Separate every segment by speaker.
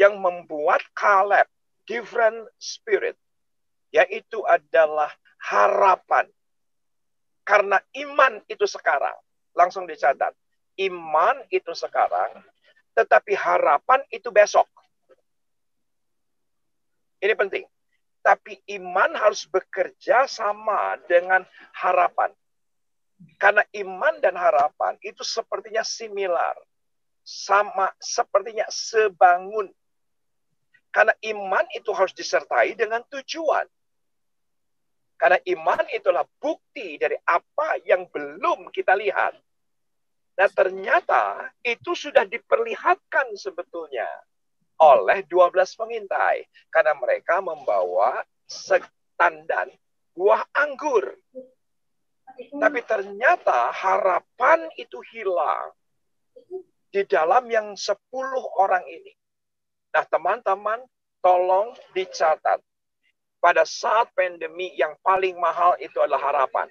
Speaker 1: yang membuat Kaleb different spirit, yaitu adalah harapan. Karena iman itu sekarang, langsung dicatat, iman itu sekarang, tetapi harapan itu besok. Ini penting. Tapi iman harus bekerja sama dengan harapan. Karena iman dan harapan itu sepertinya similar. Sama, sepertinya sebangun. Karena iman itu harus disertai dengan tujuan. Karena iman itulah bukti dari apa yang belum kita lihat. Nah, ternyata itu sudah diperlihatkan sebetulnya oleh 12 pengintai. Karena mereka membawa setandan buah anggur. Tapi ternyata harapan itu hilang di dalam yang 10 orang ini. Nah, teman-teman, tolong dicatat. Pada saat pandemi yang paling mahal itu adalah harapan.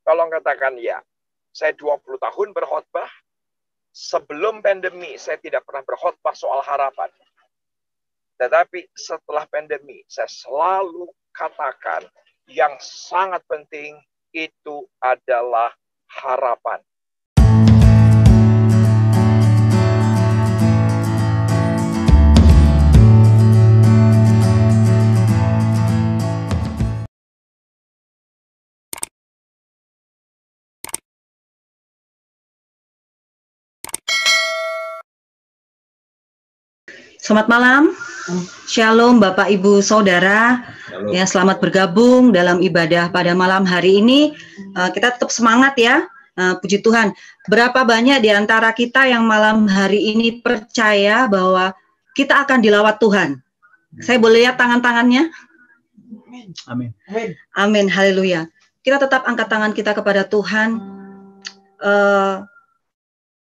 Speaker 1: Tolong katakan ya. Saya 20 tahun berkhotbah. Sebelum pandemi, saya tidak pernah berkhotbah soal harapan. Tetapi setelah pandemi, saya selalu katakan yang sangat penting itu adalah harapan.
Speaker 2: Selamat malam, Shalom Bapak Ibu Saudara.
Speaker 3: Shalom.
Speaker 2: Ya, selamat bergabung dalam ibadah pada malam hari ini. Kita tetap semangat ya, puji Tuhan. Berapa banyak di antara kita yang malam hari ini percaya bahwa kita akan dilawat Tuhan? Saya boleh lihat tangan-tangannya?
Speaker 3: Amin.
Speaker 2: Amin, haleluya. Kita tetap angkat tangan kita kepada Tuhan.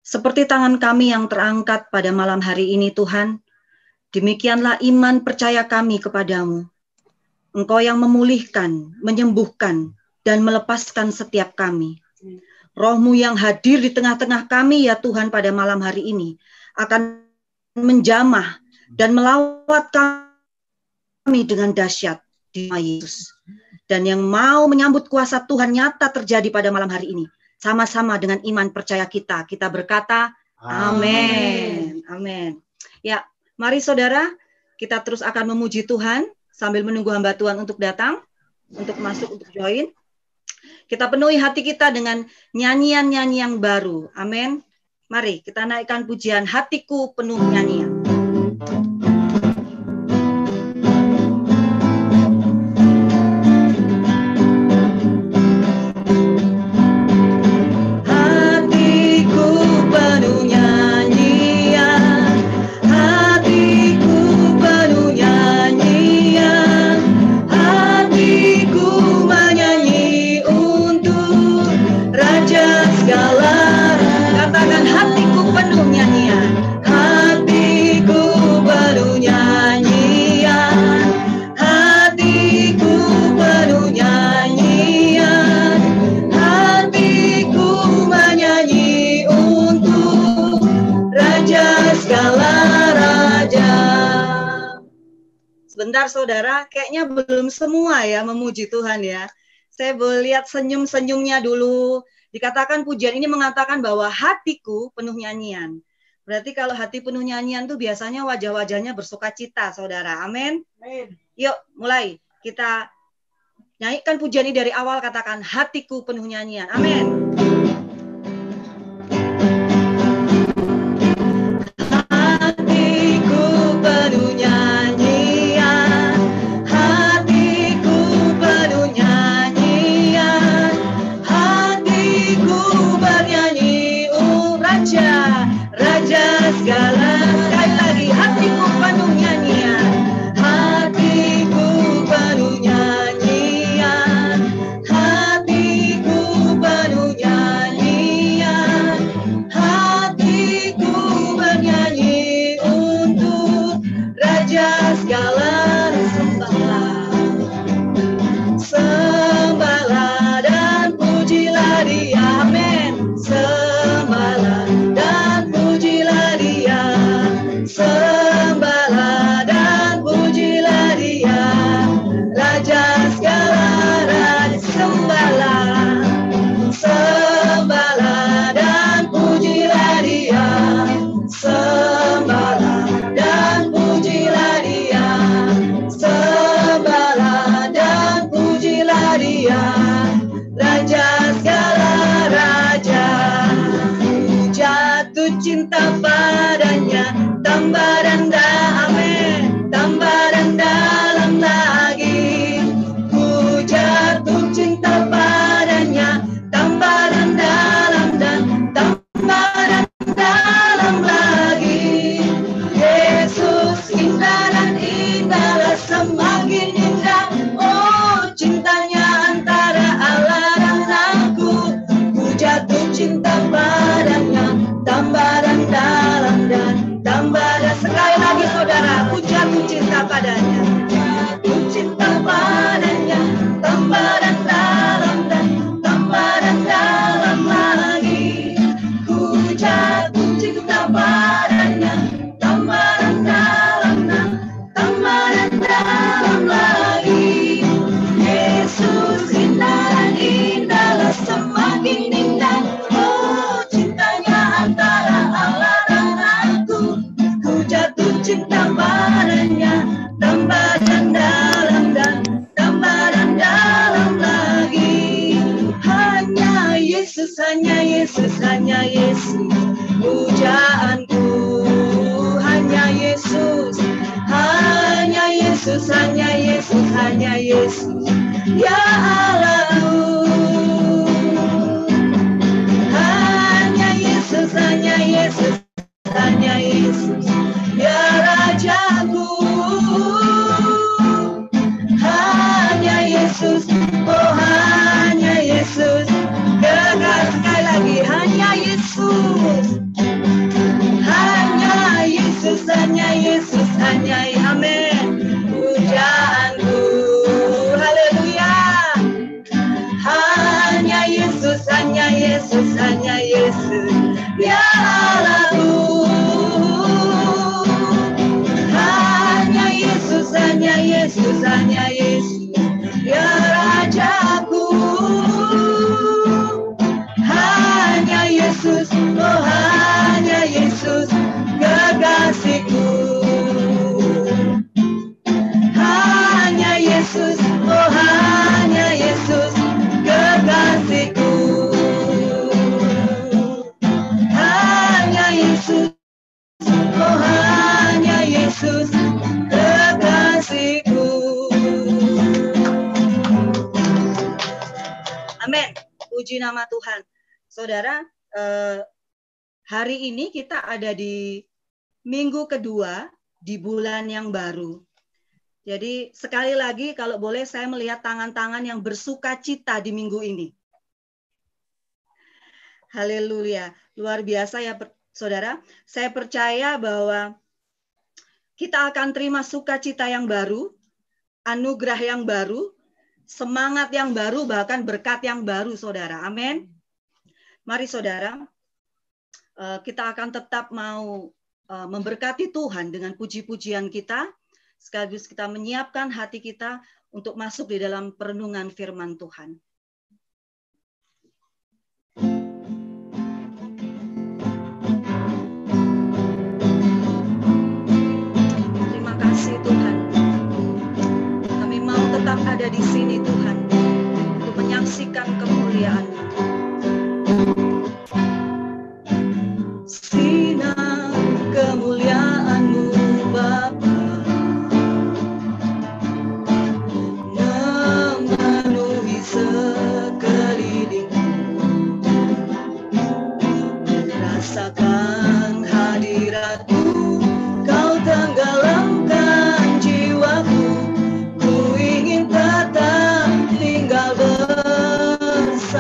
Speaker 2: Seperti tangan kami yang terangkat pada malam hari ini, Tuhan. Demikianlah iman percaya kami kepadamu. Engkau yang memulihkan, menyembuhkan, dan melepaskan setiap kami. Roh-Mu yang hadir di tengah-tengah kami ya Tuhan pada malam hari ini akan menjamah dan melawat kami dengan dahsyat di nama Yesus. Dan yang mau menyambut kuasa Tuhan nyata terjadi pada malam hari ini. Sama-sama dengan iman percaya kita. Kita berkata, amin. Amin. Ya, mari saudara, kita terus akan memuji Tuhan sambil menunggu hamba Tuhan untuk datang, untuk masuk, untuk join. Kita penuhi hati kita dengan nyanyian-nyanyian baru. Amin. Mari kita naikkan pujian hatiku penuh nyanyian. Sebentar saudara, kayaknya belum semua ya memuji Tuhan ya. Saya boleh lihat senyum-senyumnya dulu. Dikatakan pujian ini mengatakan bahwa hatiku penuh nyanyian. Berarti kalau hati penuh nyanyian tuh biasanya wajah-wajahnya bersukacita saudara. Amin. Yuk mulai. Kita nyanyikan pujian ini dari awal, katakan hatiku penuh nyanyian. Amin.
Speaker 4: Hatiku penuh nyanyian,
Speaker 2: saudara, ku jatuh cinta padanya. Jatuh cinta padanya, tambah dan dalam dan tambah dan dalam lagi. Ku jatuh cinta padanya, tambah dan dalam dan tambah dan dalam lagi. Yesus indah dan indah, semakin indah. Oh, cintanya antara Allah dan aku. Ku jatuh cinta padanya, tambah dan dalam dan tambah dan dalam lagi. Hanya Yesus, hanya Yesus, hanya Yesus, pujaanku. Hanya Yesus, hanya Yesus, hanya Yesus, hanya Yesus, ya Allahku. Hanya Yesus, hanya Yesus, hanya Yesus, ya Rajaku. Hanya Yesus, oh hanya Yesus. Sekali lagi, hanya Yesus. Hanya Yesus, hanya Yesus, hanya amin. Pujaanku, haleluya. Hanya Yesus, hanya Yesus, hanya Yesus, ya Allahku. Hanya Yesus, hanya Yesus, hanya Yesus, ya Rajaku. Hanya Yesus, oh hanya Yesus, kekasihku. Hanya Yesus, oh hanya Yesus, kekasihku. Hanya Yesus, oh hanya Yesus, kekasihku. Amin. Puji nama Tuhan. Saudara, hari ini kita ada di minggu kedua di bulan yang baru. Jadi sekali lagi kalau boleh saya melihat tangan-tangan yang bersuka cita di minggu ini. Haleluya. Luar biasa ya saudara. Saya percaya bahwa kita akan terima sukacita yang baru, anugerah yang baru, semangat yang baru, bahkan berkat yang baru saudara. Amin. Mari saudara, kita akan tetap mau memberkati Tuhan dengan puji-pujian kita, sekaligus kita menyiapkan hati kita untuk masuk di dalam perenungan firman Tuhan. Terima kasih Tuhan. Kami mau tetap ada di sini Tuhan, untuk menyaksikan kemuliaan-Mu. Sinar kemuliaan-Mu Bapa memenuhi sekelilingku. Rasakan hadirat-Mu, Kau tenggelamkan jiwaku. Ku ingin tetap tinggal bersamamu.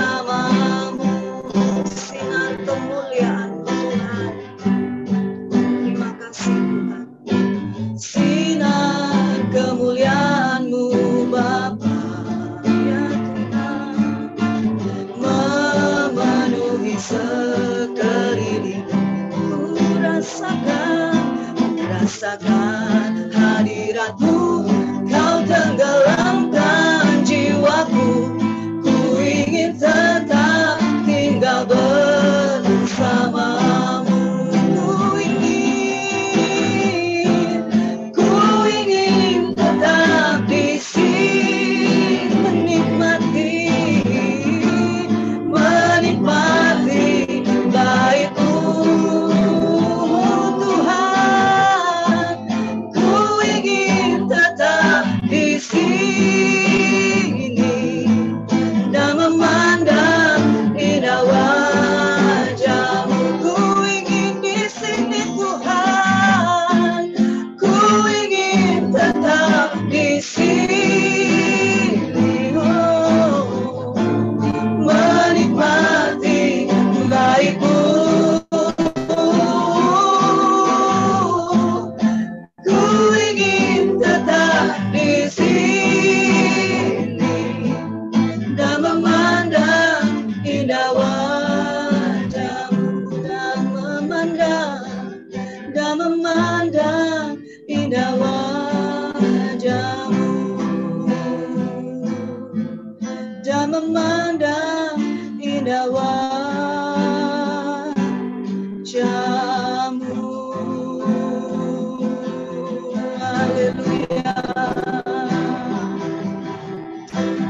Speaker 2: Sinar kemuliaan Tuhan. Terima kasih Tuhan. Sinar kemuliaan-Mu Bapa, ya Tuhan, memenuhi sekelilingku. Rasakan hadirat-Mu, Kau tenggelamkan jiwaku. Ku ingin tetap tinggal bersamamu. Ku ingin tetap di sini menikmati baik-Mu Tuhan. Ku ingin tetap di sini memandang indah wajah-Mu, dan memandang indah wajah-Mu. Haleluya.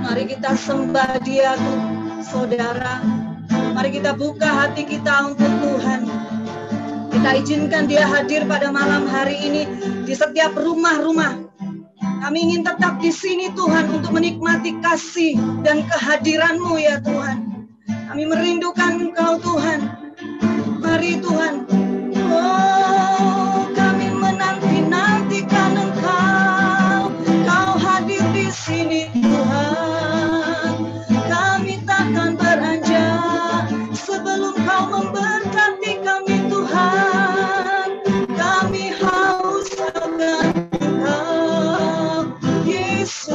Speaker 2: Mari kita sembah Dia, saudara. Mari kita buka hati kita untuk Tuhan. Kita izinkan Dia hadir pada malam hari ini di setiap rumah-rumah. Kami ingin tetap di sini Tuhan untuk menikmati kasih dan kehadiran-Mu ya Tuhan. Kami merindukan Engkau Tuhan. Mari Tuhan. Oh, kami menanti-nantikan Engkau. Kau hadir di sini Tuhan. Kami takkan beranjak sebelum Kau memberkati kami Tuhan. Kami haus akan Engkau Yesus.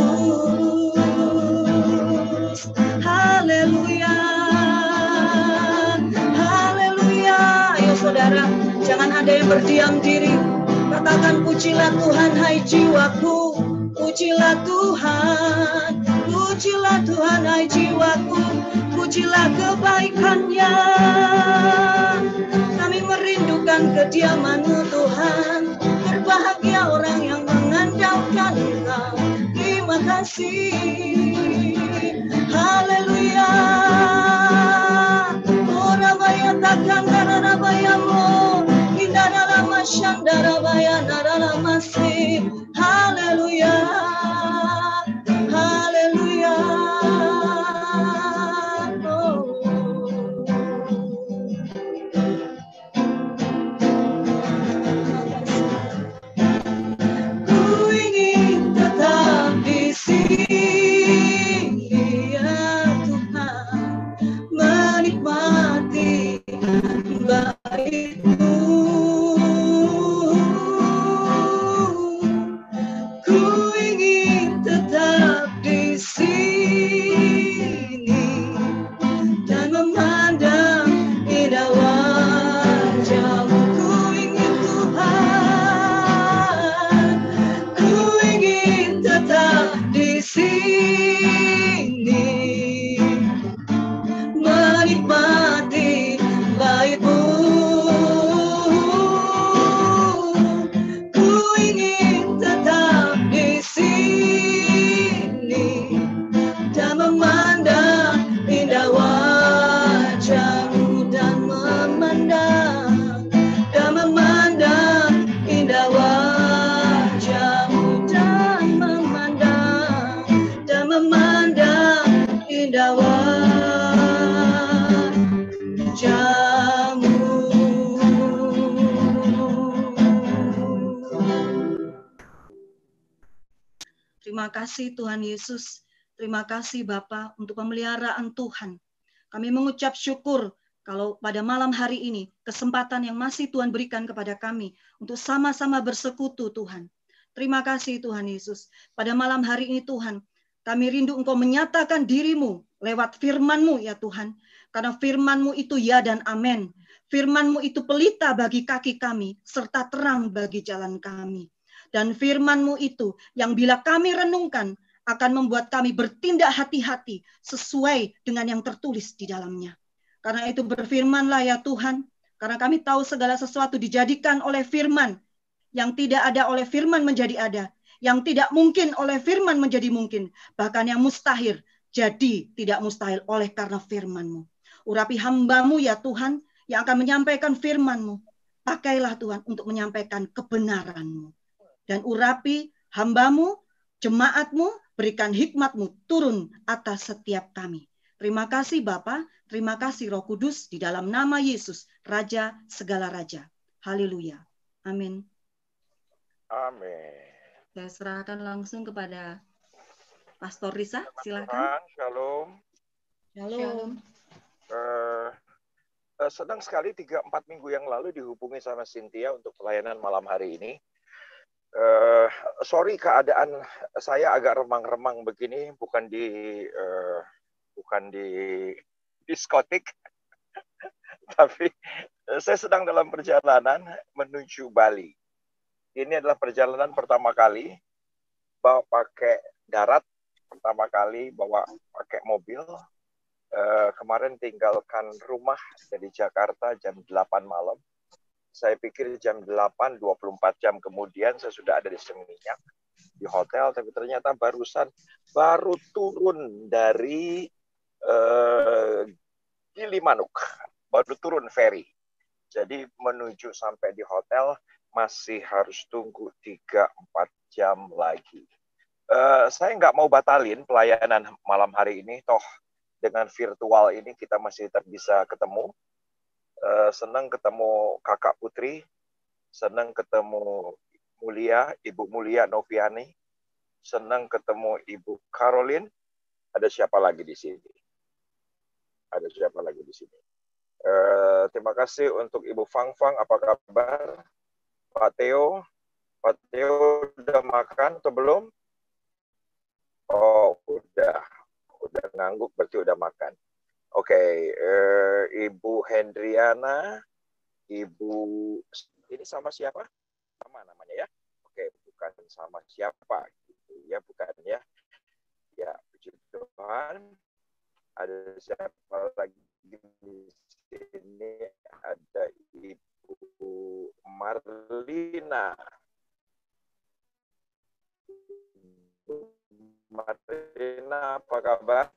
Speaker 2: Haleluya. Haleluya. Ayo saudara, jangan ada yang berdiam diri. Katakan pujilah Tuhan hai jiwaku. Pujilah Tuhan. Pujilah Tuhan hai jiwaku. Pujilah kebaikan-Nya. Kami merindukan kediaman-Mu Tuhan. Berbahagia orang yang mengandalkan Engkau. Terima kasih. Haleluya. Orabaya takkan darabayamo. Indara mashandara bayanara masih. Haleluya. Haleluya. Ku ingin tetap di sini ya Tuhan, menikmati baik-Mu. Ku ingin tetap di sini dan memandang indah wajah-Mu. Ku ingin Tuhan, ku ingin tetap di sini menikmati baik-Mu. Ku ingin tetap di sini dan memandang indah wajah-Mu, dan memandang indah wajah-Mu, dan memandang indah wajah-Mu. Terima kasih Tuhan Yesus. Terima kasih Bapa untuk pemeliharaan Tuhan. Kami mengucap syukur kalau pada malam hari ini kesempatan yang masih Tuhan berikan kepada kami untuk sama-sama bersekutu Tuhan. Terima kasih Tuhan Yesus. Pada malam hari ini Tuhan, kami rindu Engkau menyatakan diri-Mu lewat firman-Mu ya Tuhan. Karena firman-Mu itu ya dan amin. Firman-Mu itu pelita bagi kaki kami serta terang bagi jalan kami. Dan firman-Mu itu yang bila kami renungkan akan membuat kami bertindak hati-hati sesuai dengan yang tertulis di dalamnya. Karena itu berfirmanlah ya Tuhan, karena kami tahu segala sesuatu dijadikan oleh firman. Yang tidak ada oleh firman menjadi ada. Yang tidak mungkin oleh firman menjadi mungkin. Bahkan yang mustahil jadi tidak mustahil oleh karena firman-Mu. Urapi hamba-Mu ya Tuhan yang akan menyampaikan firman-Mu. Pakailah Tuhan untuk menyampaikan kebenaran-Mu. Dan urapi hamba-Mu, jemaat-Mu, berikan hikmat-Mu turun atas setiap kami. Terima kasih Bapa, terima kasih Roh Kudus di dalam nama Yesus, Raja segala Raja. Haleluya. Amin.
Speaker 1: Amin.
Speaker 2: Saya serahkan langsung kepada Pastor Risa, silakan.
Speaker 1: Shalom.
Speaker 2: Shalom.
Speaker 1: Senang sekali 3-4 minggu yang lalu dihubungi sama Cynthia untuk pelayanan malam hari ini. Sorry keadaan saya agak remang-remang begini, bukan di diskotik, tapi saya sedang dalam perjalanan menuju Bali. ini adalah perjalanan pertama kali bawa pakai darat, pertama kali bawa pakai mobil. Kemarin tinggalkan rumah dari Jakarta jam 8 malam. Saya pikir jam 8, 24 jam kemudian saya sudah ada di Seminyak, di hotel, tapi ternyata baru turun dari Gilimanuk, baru turun ferry. Jadi menuju sampai di hotel masih harus tunggu 3-4 jam lagi. Saya nggak mau batalin pelayanan malam hari ini, toh dengan virtual ini kita masih tetap bisa ketemu. Senang ketemu Kakak Putri, senang ketemu Ibu Mulia Noviani, senang ketemu Ibu Caroline. Ada siapa lagi di sini? Terima kasih untuk Ibu Fang Fang, apa kabar? Pak Theo udah makan atau belum? Oh, udah ngangguk berarti udah makan. Oke, Ibu Hendriana, Ibu ini sama siapa? Sama namanya ya? Oke, bukan sama siapa gitu ya, bukan ya. Ya, puji Tuhan. Ada siapa lagi di sini? Ada Ibu Marlina. Marlina, apa kabar?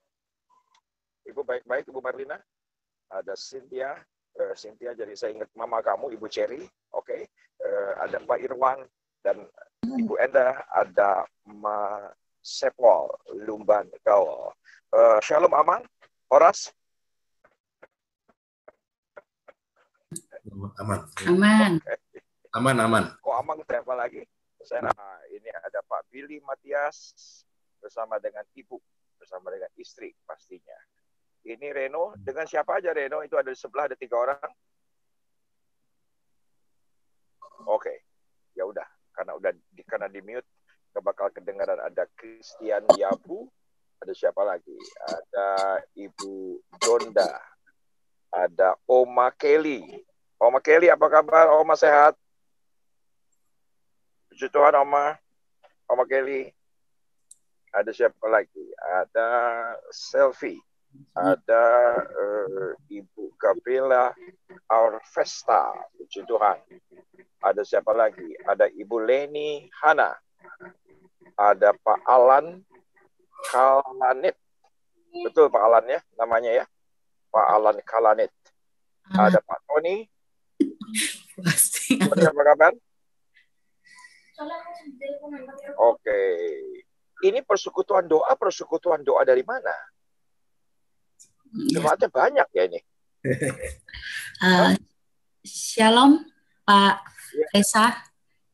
Speaker 1: Ibu baik-baik, Ibu Marlina. Ada Cynthia. Cynthia, jadi saya ingat mama kamu, Ibu Cherry. Oke. Ada Pak Irwan dan Ibu Enda. Ada Ma Sepol, Lumban, Gaul. Shalom, aman? Horas?
Speaker 4: Aman.
Speaker 1: Okay.
Speaker 4: Aman.
Speaker 1: Kok aman, siapa lagi? Ini ada Pak Billy Matias bersama dengan ibu, bersama dengan istri pastinya. Ini Reno, dengan siapa aja Reno? Itu ada di sebelah, ada 3 orang. Oke, ya udah, karena di mute, nggak bakal kedengaran. Ada Christian Yabu, ada siapa lagi? Ada Ibu Donda, ada Oma Kelly. Oma Kelly, apa kabar? Oma sehat? Puji Tuhan, Oma Kelly. Ada siapa lagi? Ada Selfie. Ada Ibu Gabriela Aurvesta. Puji Tuhan. Ada siapa lagi? Ada Ibu Leni Hana. Ada Pak Alan Kalanit. Betul Pak Alan ya namanya ya? Pak Alan Kalanit. Ada Pak Tony. Apa kabar? Oke. Ini persekutuan doa dari mana? Jemaatnya banyak ya ini.
Speaker 5: Shalom Pak Reza.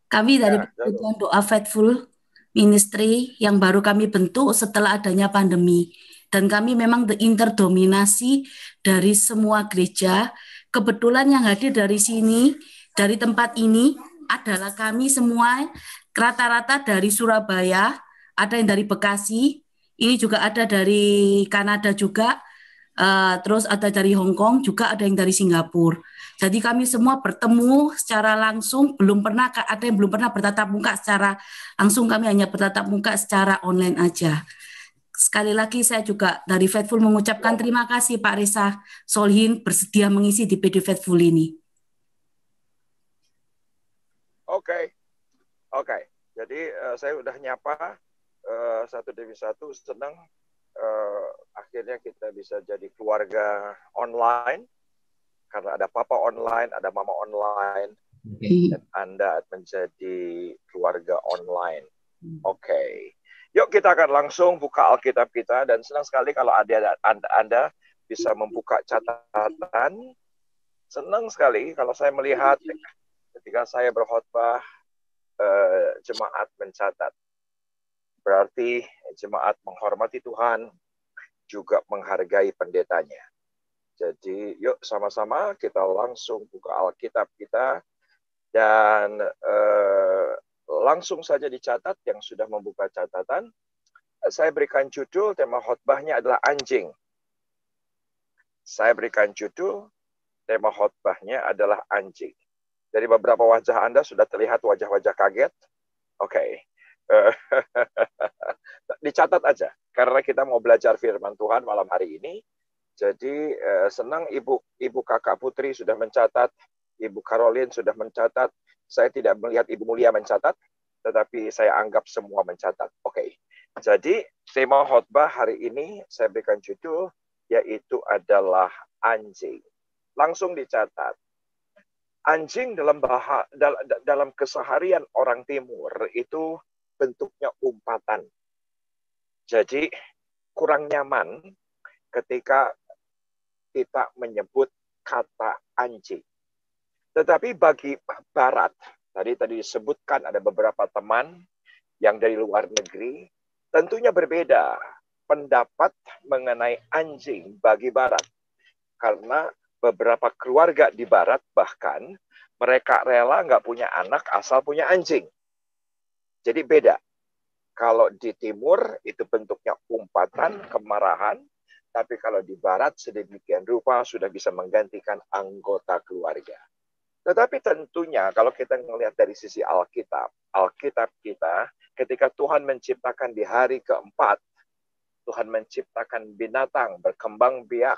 Speaker 5: Kami dari persekutuan doa Faithful Ministry yang baru kami bentuk setelah adanya pandemi. Dan kami memang interdominasi dari semua gereja. Kebetulan yang hadir dari sini, dari tempat ini adalah kami semua rata-rata dari Surabaya, ada yang dari Bekasi, ini juga ada dari Kanada juga, terus ada dari Hong Kong, juga ada yang dari Singapura. Jadi kami semua bertemu secara langsung, ada yang belum pernah bertatap muka secara langsung, kami hanya bertatap muka secara online aja. Sekali lagi saya juga dari Faithful mengucapkan terima kasih Pak Reza Solihin bersedia mengisi di PD Faithful ini.
Speaker 1: Oke. Jadi saya udah nyapa satu demi satu, senang akhirnya kita bisa jadi keluarga online karena ada papa online, ada mama online, dan Anda menjadi keluarga online. Oke. Yuk kita akan langsung buka Alkitab kita, dan senang sekali kalau Anda bisa membuka catatan. Senang sekali kalau saya melihat ketika saya berkhotbah, jemaat mencatat. Berarti jemaat menghormati Tuhan, juga menghargai pendetanya. Jadi yuk sama-sama kita langsung buka Alkitab kita, dan langsung saja dicatat yang sudah membuka catatan. Saya berikan judul, tema khotbahnya adalah anjing. Dari beberapa wajah Anda sudah terlihat wajah-wajah kaget. Oke. Dicatat aja, karena kita mau belajar firman Tuhan malam hari ini. Jadi senang Ibu Kakak Putri sudah mencatat, Ibu Caroline sudah mencatat. Saya tidak melihat Ibu Mulia mencatat, tetapi saya anggap semua mencatat. Oke. Jadi tema khotbah hari ini saya berikan judul, yaitu adalah anjing. Langsung dicatat. Anjing dalam keseharian orang Timur itu bentuknya umpatan. Jadi kurang nyaman ketika kita menyebut kata anjing. Tetapi bagi Barat, tadi disebutkan ada beberapa teman yang dari luar negeri, tentunya berbeda pendapat mengenai anjing bagi Barat. Karena beberapa keluarga di Barat bahkan mereka rela nggak punya anak asal punya anjing. Jadi beda. Kalau di Timur itu bentuknya umpatan, kemarahan. Tapi kalau di Barat sedemikian rupa sudah bisa menggantikan anggota keluarga. Tetapi tentunya kalau kita melihat dari sisi Alkitab kita, ketika Tuhan menciptakan di hari keempat, Tuhan menciptakan binatang berkembang biak.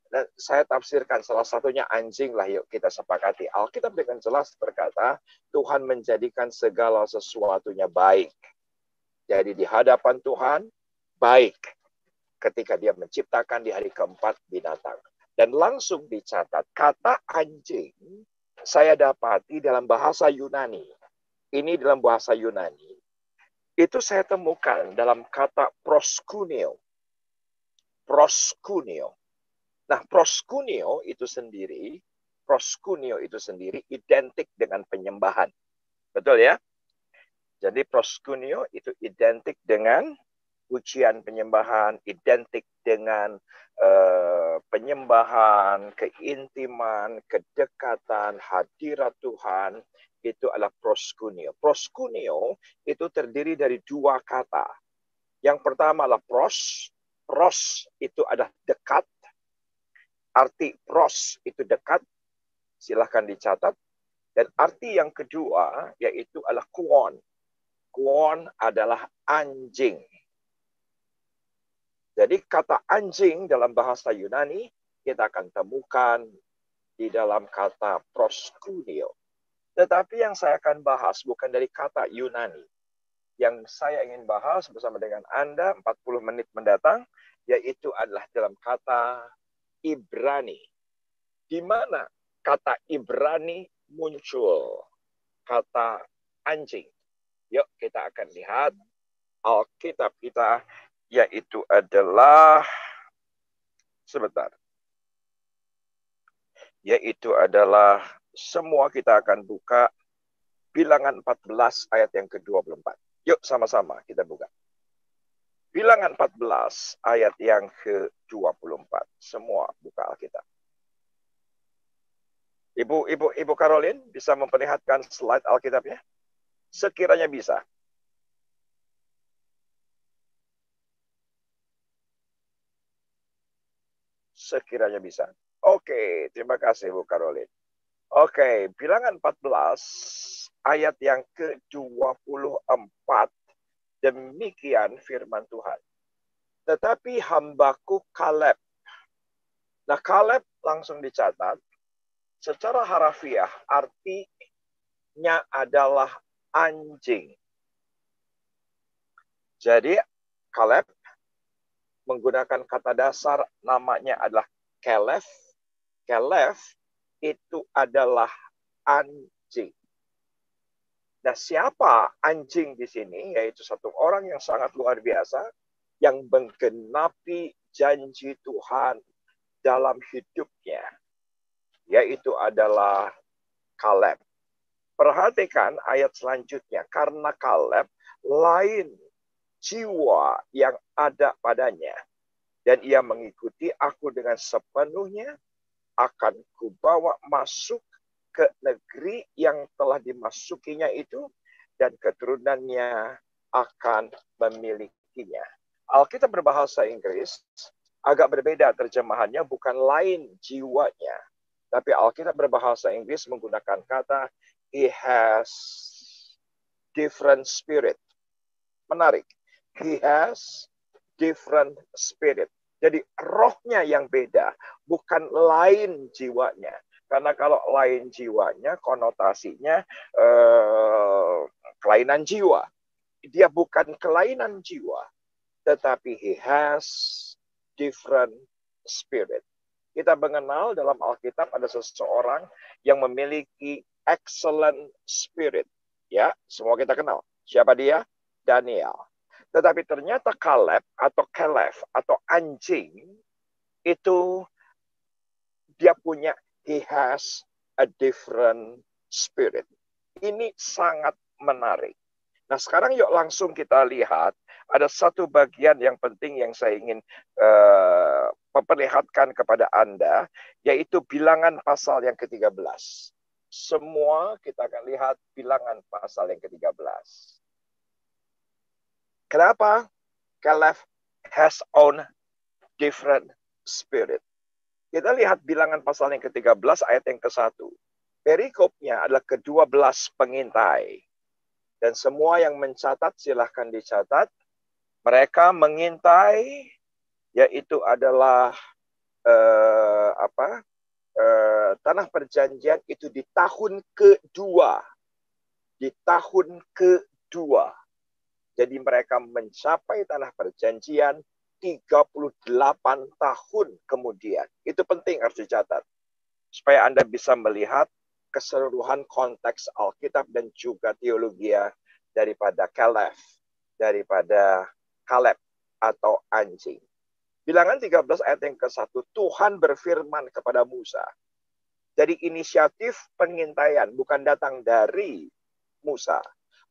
Speaker 1: Dan saya tafsirkan salah satunya anjing lah, yuk kita sepakati. Alkitab dengan jelas berkata, Tuhan menjadikan segala sesuatunya baik. Jadi di hadapan Tuhan, baik ketika dia menciptakan di hari keempat binatang. Dan langsung dicatat, kata anjing, saya dapati dalam bahasa Yunani. Ini dalam bahasa Yunani. Itu saya temukan dalam kata proskuneo. Proskuneo. Nah, proskuneo itu sendiri identik dengan penyembahan. Betul ya? Jadi proskuneo itu identik dengan pujian penyembahan, identik dengan penyembahan, keintiman, kedekatan, hadirat Tuhan, itu adalah proskuneo. Proskuneo itu terdiri dari dua kata. Yang pertama adalah pros itu adalah dekat. Arti pros itu dekat, silahkan dicatat. Dan arti yang kedua yaitu adalah kuon. Kuon adalah anjing. Jadi kata anjing dalam bahasa Yunani kita akan temukan di dalam kata proskuneo. Tetapi yang saya akan bahas bukan dari kata Yunani. Yang saya ingin bahas bersama dengan Anda 40 menit mendatang, yaitu adalah dalam kata Ibrani. Di mana kata Ibrani muncul kata anjing. Yuk kita akan lihat Alkitab kita, yaitu adalah semua kita akan buka Bilangan 14 ayat yang ke-24. Yuk sama-sama kita buka. Bilangan 14 ayat yang ke-24. Semua buka Alkitab. Ibu Caroline bisa memperlihatkan slide Alkitabnya? Sekiranya bisa. Sekiranya bisa. Oke, terima kasih Bu Caroline. Oke, Bilangan 14 ayat yang ke-24. Demikian firman Tuhan. Tetapi hambaku Kaleb. Nah, Kaleb langsung dicatat. Secara harafiah artinya adalah anjing. Jadi Kaleb menggunakan kata dasar namanya adalah kelef. Kelef itu adalah anjing. Nah, siapa anjing di sini? Yaitu satu orang yang sangat luar biasa yang menggenapi janji Tuhan dalam hidupnya, yaitu adalah Kaleb. Perhatikan ayat selanjutnya. Karena Kaleb lain jiwa yang ada padanya, dan ia mengikuti aku dengan sepenuhnya, akan kubawa masuk ke negeri yang telah dimasukinya itu, dan keturunannya akan memilikinya. Alkitab berbahasa Inggris agak berbeda terjemahannya, bukan lain jiwanya, Tapi Alkitab berbahasa Inggris menggunakan kata he has different spirit. Menarik. He has different spirit. Jadi rohnya yang beda, bukan lain jiwanya. Karena kalau lain jiwanya, konotasinya kelainan jiwa. Dia bukan kelainan jiwa, tetapi he has different spirit. Kita mengenal dalam Alkitab ada seseorang yang memiliki excellent spirit. Ya, semua kita kenal. Siapa dia? Daniel. Tetapi ternyata Caleb atau anjing itu dia punya he has a different spirit. Ini sangat menarik. Nah, sekarang yuk langsung kita lihat ada satu bagian yang penting yang saya ingin memperlihatkan kepada Anda, yaitu bilangan pasal yang ke-13. Semua kita akan lihat bilangan pasal yang ke-13. Kenapa? Caleb has own different spirit. Kita lihat bilangan pasal yang ke-13 ayat yang ke-1. Perikopnya adalah ke-12 pengintai. Dan semua yang mencatat silahkan dicatat. Mereka mengintai, yaitu adalah tanah perjanjian itu di tahun kedua. Di tahun kedua. Jadi mereka mencapai tanah perjanjian 38 tahun kemudian. Itu penting harus dicatat. Supaya Anda bisa melihat keseluruhan konteks Alkitab dan juga teologi daripada Caleb atau anjing. Bilangan 13 ayat yang ke-1, Tuhan berfirman kepada Musa. Jadi inisiatif pengintaian bukan datang dari Musa,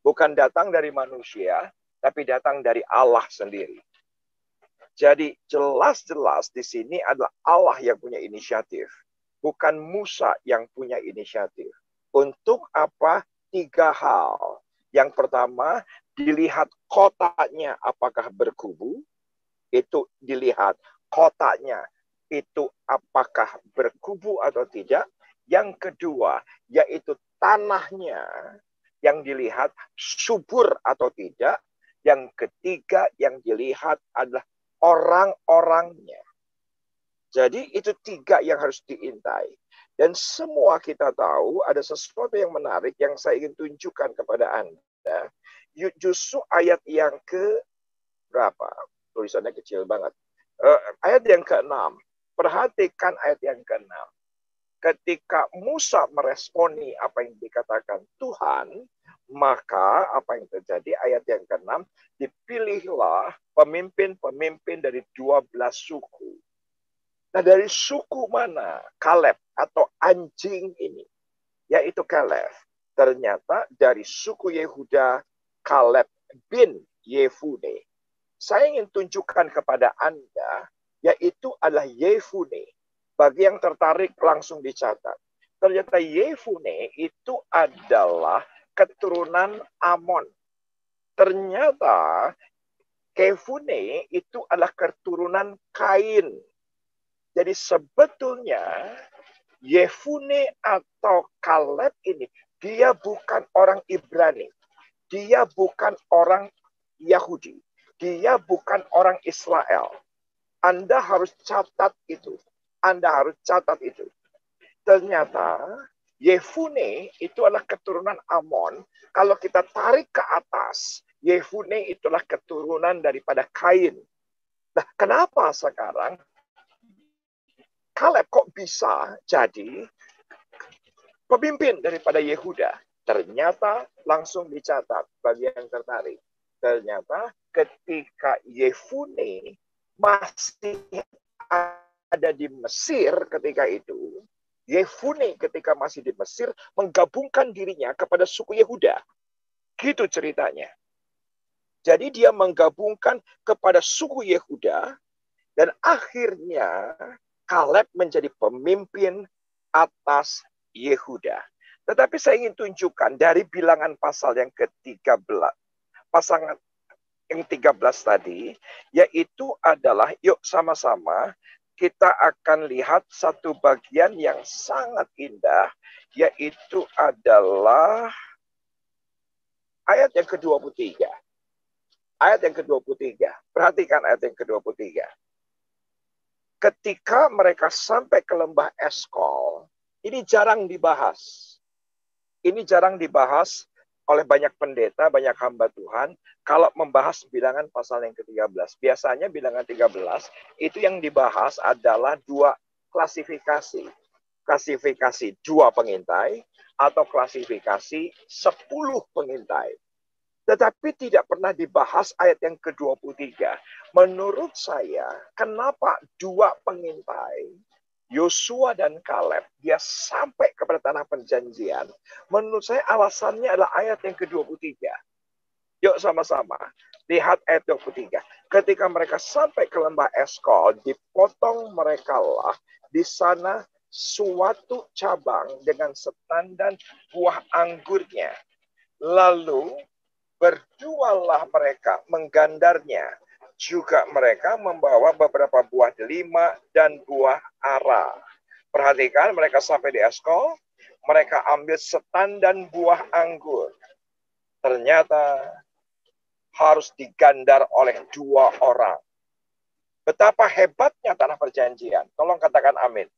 Speaker 1: bukan datang dari manusia, tapi datang dari Allah sendiri. Jadi jelas-jelas di sini adalah Allah yang punya inisiatif. Bukan Musa yang punya inisiatif. Untuk apa? 3 hal. Yang pertama, dilihat kotanya apakah berkubu. Itu dilihat kotanya itu apakah berkubu atau tidak. Yang kedua, yaitu tanahnya yang dilihat subur atau tidak. Yang ketiga yang dilihat adalah orang-orangnya. Jadi itu 3 yang harus diintai. Dan semua kita tahu ada sesuatu yang menarik yang saya ingin tunjukkan kepada Anda. Justru ayat yang ke berapa? Tulisannya kecil banget. Ayat yang ke-6. Perhatikan ayat yang ke-6. Ketika Musa meresponi apa yang dikatakan Tuhan, maka apa yang terjadi? Ayat yang ke-6, dipilihlah pemimpin-pemimpin dari 12 suku. Nah, dari suku mana Caleb atau anjing ini? Yaitu Caleb. Ternyata dari suku Yehuda, Caleb bin Yefune. Saya ingin tunjukkan kepada Anda, yaitu adalah Yefune. Bagi yang tertarik langsung dicatat. Ternyata Yefune itu adalah keturunan Amon. Ternyata Yefune itu adalah keturunan Kain. Jadi sebetulnya Yefune atau Caleb ini, dia bukan orang Ibrani. Dia bukan orang Yahudi. Dia bukan orang Israel. Anda harus catat itu. Anda harus catat itu. Ternyata Yefune itu adalah keturunan Amon. Kalau kita tarik ke atas, Yefune itulah keturunan daripada Kain. Nah, kenapa sekarang Caleb kok bisa jadi pemimpin daripada Yehuda? Ternyata langsung dicatat bagi yang tertarik. Ternyata ketika Yefune masih ada di Mesir ketika itu, Yefune ketika masih di Mesir menggabungkan dirinya kepada suku Yehuda. Gitu ceritanya. Jadi dia menggabungkan kepada suku Yehuda dan akhirnya Caleb menjadi pemimpin atas Yehuda. Tetapi saya ingin tunjukkan dari bilangan pasal yang ke-13. Pasangan yang 13 tadi, yaitu adalah yuk sama-sama kita akan lihat satu bagian yang sangat indah, yaitu adalah ayat yang ke-23. Ayat yang ke-23. Perhatikan ayat yang ke-23. Ketika mereka sampai ke lembah Eskol, ini jarang dibahas. Ini jarang dibahas oleh banyak pendeta, banyak hamba Tuhan, kalau membahas bilangan pasal yang ke-13. Biasanya bilangan 13, itu yang dibahas adalah dua klasifikasi. Klasifikasi 2 pengintai, atau klasifikasi 10 pengintai. Tetapi tidak pernah dibahas ayat yang ke-23. Menurut saya, kenapa 2 pengintai, Yosua dan Kaleb, dia sampai kepada tanah perjanjian? Menurut saya alasannya adalah ayat yang ke-23. Yuk sama-sama lihat ayat 23. Ketika mereka sampai ke lembah Eskol, dipotong mereka lah di sana suatu cabang dengan setandan buah anggurnya. Lalu berjualah mereka menggandarnya. Juga mereka membawa beberapa buah delima dan buah ara. Perhatikan, mereka sampai di Eskol, mereka ambil setandan buah anggur. Ternyata harus digandar oleh 2 orang. Betapa hebatnya tanah perjanjian. Tolong katakan amin.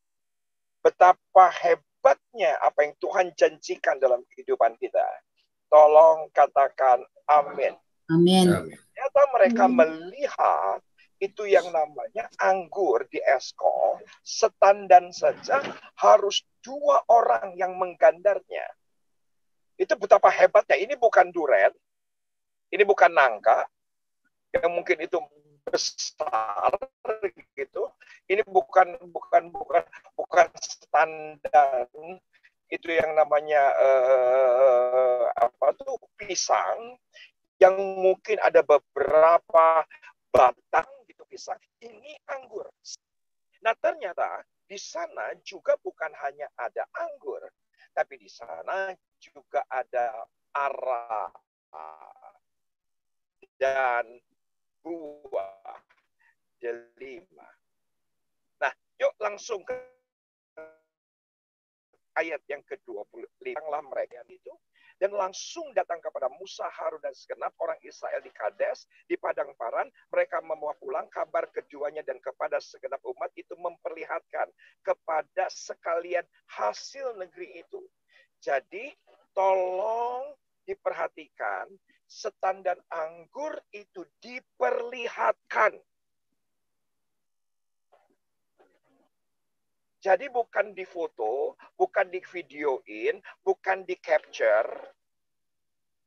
Speaker 1: Betapa hebatnya apa yang Tuhan janjikan dalam kehidupan kita. Tolong katakan amin.
Speaker 5: Amin.
Speaker 1: Ternyata mereka melihat itu yang namanya anggur di Eskol, setandan saja harus 2 orang yang menggandarnya. Itu betapa hebatnya. Ini bukan duren, ini bukan nangka, yang mungkin itu besar gitu. Ini bukan setandan, itu yang namanya pisang, yang mungkin ada beberapa batang gitu pisang. Ini anggur. Nah, ternyata di sana juga bukan hanya ada anggur, tapi di sana juga ada ara dan buah delima. Nah, yuk langsung ke ayat yang ke-25. Datanglah mereka itu dan langsung datang kepada Musa, Harun, dan segenap orang Israel di Kades, di padang Paran. Mereka membawa pulang kabar keduanya dan kepada segenap umat itu memperlihatkan kepada sekalian hasil negeri itu. Jadi tolong diperhatikan, setandan anggur itu diperlihatkan. Jadi bukan difoto, bukan divideoin, bukan di capture,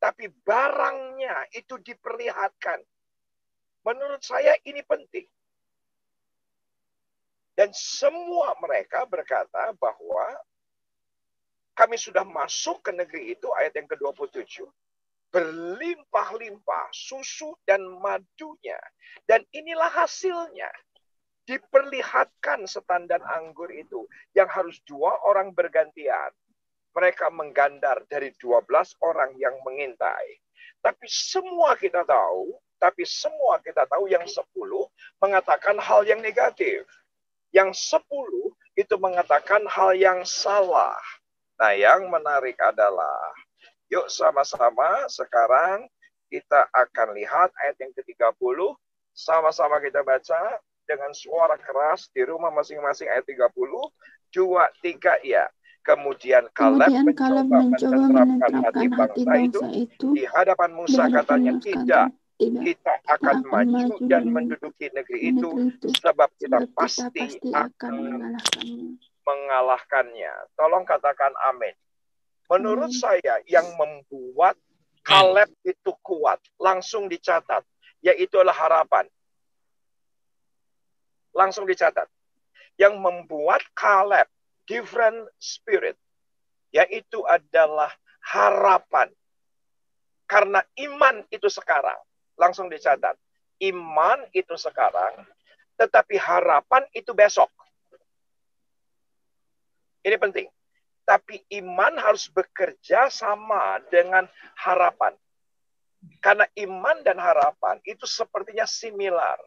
Speaker 1: tapi barangnya itu diperlihatkan. Menurut saya ini penting. Dan semua mereka berkata bahwa kami sudah masuk ke negeri itu, ayat yang ke-27. Berlimpah-limpah susu dan madunya. Dan inilah hasilnya. Diperlihatkan setandan anggur itu yang harus 2 orang bergantian. Mereka menggandar dari 12 orang yang mengintai. Tapi semua kita tahu yang 10 mengatakan hal yang negatif. Yang 10 itu mengatakan hal yang salah. Nah, yang menarik adalah, yuk sama-sama sekarang kita akan lihat ayat yang ke-30. Sama-sama kita baca dengan suara keras di rumah masing-masing, ayat 30, 2, 3, ya. Kemudian Kaleb mencoba menenteramkan hati bangsa itu di hadapan Musa, katanya, tidak, kita akan maju dan menduduki negeri itu, sebab kita pasti akan mengalahkannya. Tolong katakan amin. Menurut saya yang membuat Kaleb itu kuat, langsung dicatat, yaitu adalah harapan. Langsung dicatat. Yang membuat Kaleb different spirit, yaitu adalah harapan. Karena iman itu sekarang. Langsung dicatat. Iman itu sekarang, tetapi harapan itu besok. Ini penting. Tapi iman harus bekerja sama dengan harapan. Karena iman dan harapan itu sepertinya similar.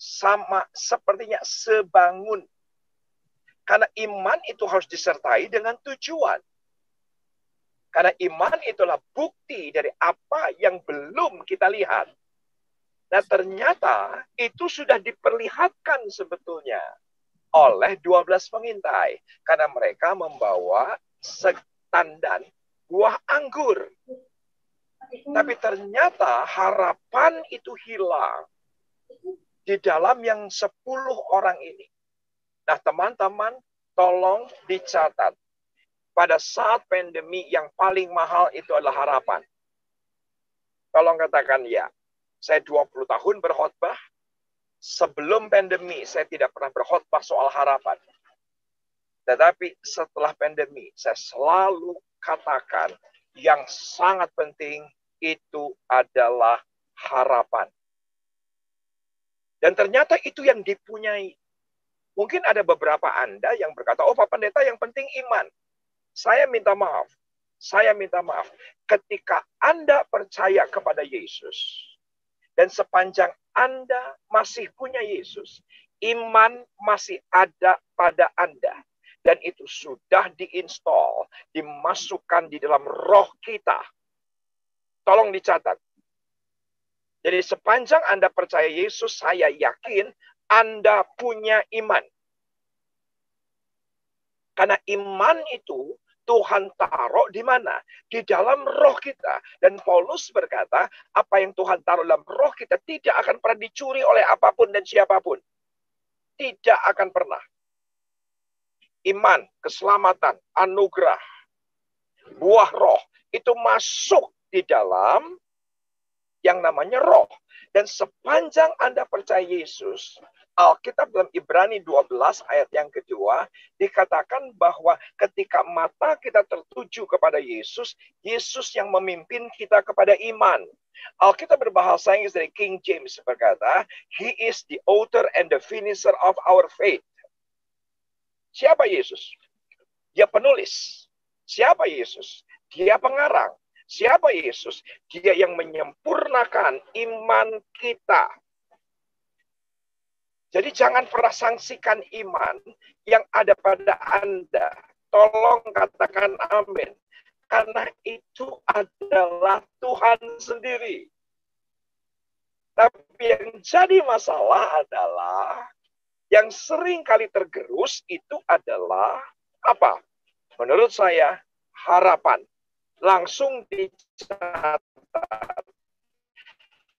Speaker 1: sama sepertinya sebangun. Karena iman itu harus disertai dengan tujuan. Karena iman itulah bukti dari apa yang belum kita lihat. Nah, ternyata itu sudah diperlihatkan sebetulnya oleh 12 pengintai. Karena mereka membawa setandan buah anggur. Tapi ternyata harapan itu hilang di dalam yang 10 orang ini. Nah, teman-teman, tolong dicatat. Pada saat pandemi yang paling mahal itu adalah harapan. Tolong katakan ya. Saya 20 tahun berkhotbah. Sebelum pandemi, saya tidak pernah berkhotbah soal harapan. Tetapi setelah pandemi, saya selalu katakan yang sangat penting itu adalah harapan. Dan ternyata itu yang dipunyai. Mungkin ada beberapa Anda yang berkata, oh Pak Pendeta yang penting iman. Saya minta maaf. Saya minta maaf. Ketika Anda percaya kepada Yesus, dan sepanjang Anda masih punya Yesus, iman masih ada pada Anda. Dan itu sudah diinstal, dimasukkan di dalam roh kita. Tolong dicatat. Jadi sepanjang Anda percaya Yesus, saya yakin Anda punya iman. Karena iman itu Tuhan taruh di mana? Di dalam roh kita. Dan Paulus berkata, apa yang Tuhan taruh dalam roh kita tidak akan pernah dicuri oleh apapun dan siapapun. Tidak akan pernah. Iman, keselamatan, anugerah, buah roh, itu masuk di dalam yang namanya roh. Dan sepanjang Anda percaya Yesus, Alkitab dalam Ibrani 12 ayat yang kedua, dikatakan bahwa ketika mata kita tertuju kepada Yesus, Yesus yang memimpin kita kepada iman. Alkitab berbahasa Inggris dari King James berkata, He is the author and the finisher of our faith. Siapa Yesus? Dia penulis. Siapa Yesus? Dia pengarang. Siapa Yesus? Dia yang menyempurnakan iman kita. Jadi jangan pernah sangsikan iman yang ada pada Anda. Tolong katakan amin. Karena itu adalah Tuhan sendiri. Tapi yang jadi masalah adalah yang sering kali tergerus itu adalah apa? Menurut saya, harapan. Langsung dicatat.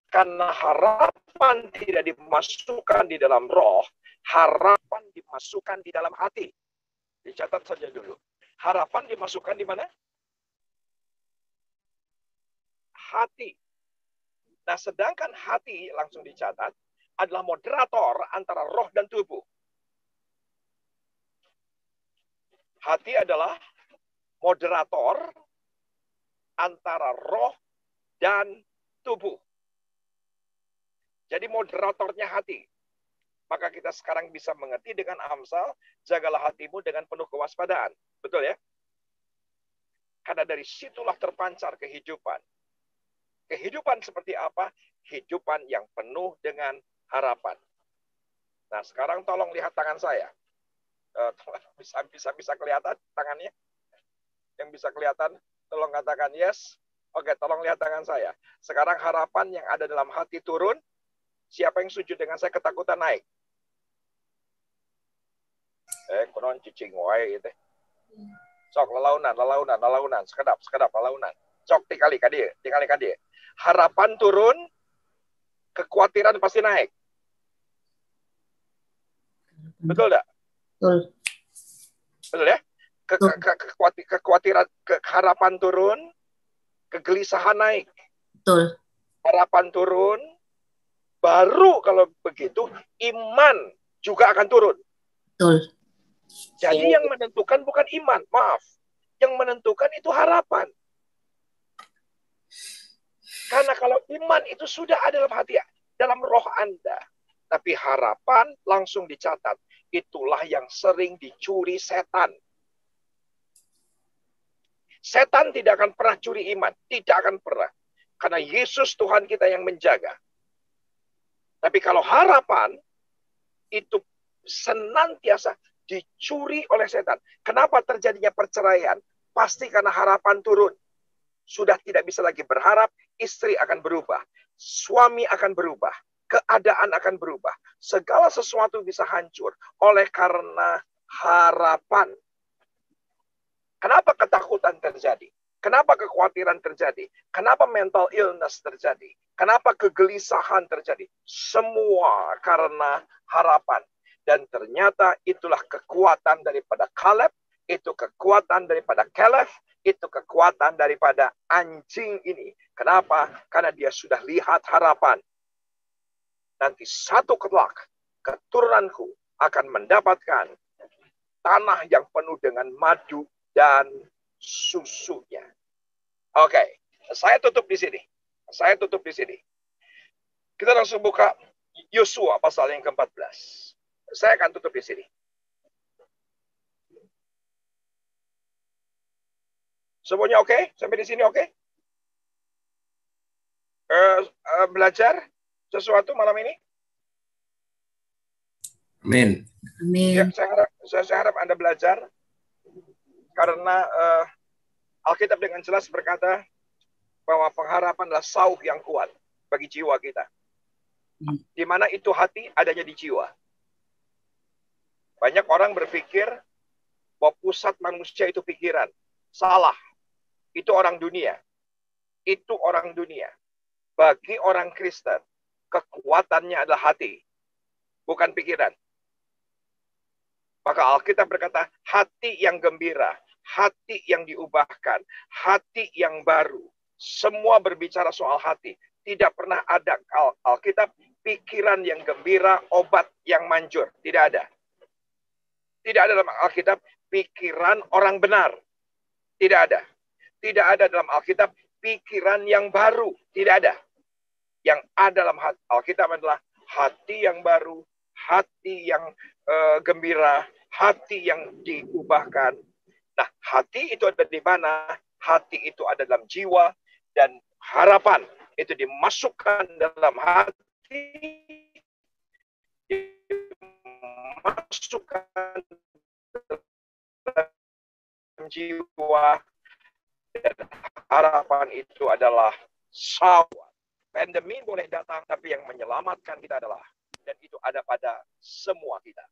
Speaker 1: Karena harapan tidak dimasukkan di dalam roh, harapan dimasukkan di dalam hati. Dicatat saja dulu. Harapan dimasukkan di mana? Hati. Nah, sedangkan hati, langsung dicatat, adalah moderator antara roh dan tubuh. Hati adalah moderator antara roh dan tubuh. Jadi moderatornya hati. Maka kita sekarang bisa mengerti dengan Amsal, jagalah hatimu dengan penuh kewaspadaan. Betul ya? Karena dari situlah terpancar kehidupan. Kehidupan seperti apa? Kehidupan yang penuh dengan harapan. Nah, sekarang tolong lihat tangan saya. Bisa kelihatan tangannya? Yang bisa kelihatan, tolong katakan yes. Oke, tolong lihat tangan saya. Sekarang harapan yang ada dalam hati turun. Siapa yang setuju dengan saya ketakutan naik? Konon cicing wae gitu. Sok lalaunan. Sekedap lalaunan. Sok tinggali kadi. Harapan turun, kekhawatiran pasti naik. Betul enggak? Betul ya? Kekhawatiran, harapan turun, kegelisahan naik.
Speaker 5: Betul.
Speaker 1: Harapan turun, baru kalau begitu iman juga akan turun.
Speaker 5: Betul.
Speaker 1: Jadi yang menentukan bukan iman, maaf. Yang menentukan itu harapan. Karena kalau iman itu sudah ada dalam hati, dalam roh Anda. Tapi harapan langsung dicatat. Itulah yang sering dicuri setan. Setan tidak akan pernah curi iman. Tidak akan pernah. Karena Yesus Tuhan kita yang menjaga. Tapi kalau harapan, itu senantiasa dicuri oleh setan. Kenapa terjadinya perceraian? Pasti karena harapan turun. Sudah tidak bisa lagi berharap, istri akan berubah, suami akan berubah, keadaan akan berubah. Segala sesuatu bisa hancur oleh karena harapan. Kenapa ketakutan terjadi? Kenapa kekhawatiran terjadi? Kenapa mental illness terjadi? Kenapa kegelisahan terjadi? Semua karena harapan. Dan ternyata itulah kekuatan daripada Kaleb, itu kekuatan daripada Caleb, itu kekuatan daripada anjing ini. Kenapa? Karena dia sudah lihat harapan. Nanti satu kelak, keturunanku akan mendapatkan tanah yang penuh dengan madu dan susunya. Oke, saya tutup di sini. Kita langsung buka Yosua pasal yang ke-14. Saya akan tutup di sini. Semuanya oke? Sampai di sini oke? Belajar sesuatu malam ini?
Speaker 4: Amin.
Speaker 1: Ya, saya harap Anda belajar. Karena Alkitab dengan jelas berkata bahwa pengharapan adalah sauh yang kuat bagi jiwa kita. Di mana itu hati adanya di jiwa. Banyak orang berpikir bahwa pusat manusia itu pikiran. Salah. Itu orang dunia. Bagi orang Kristen, kekuatannya adalah hati, bukan pikiran. Maka Alkitab berkata, hati yang gembira, hati yang diubahkan, hati yang baru. Semua berbicara soal hati. Tidak pernah ada Alkitab pikiran yang gembira, obat yang manjur. Tidak ada. Tidak ada dalam Alkitab pikiran orang benar. Tidak ada. Tidak ada dalam Alkitab pikiran yang baru. Tidak ada. Yang ada dalam Alkitab adalah hati yang baru, hati yang gembira, hati yang diubahkan. Nah, hati itu ada di mana? Hati itu ada dalam jiwa, dan harapan itu dimasukkan dalam hati, dimasukkan dalam jiwa, dan harapan itu adalah sawah. Pandemi boleh datang, tapi yang menyelamatkan kita adalah, dan itu ada pada semua kita.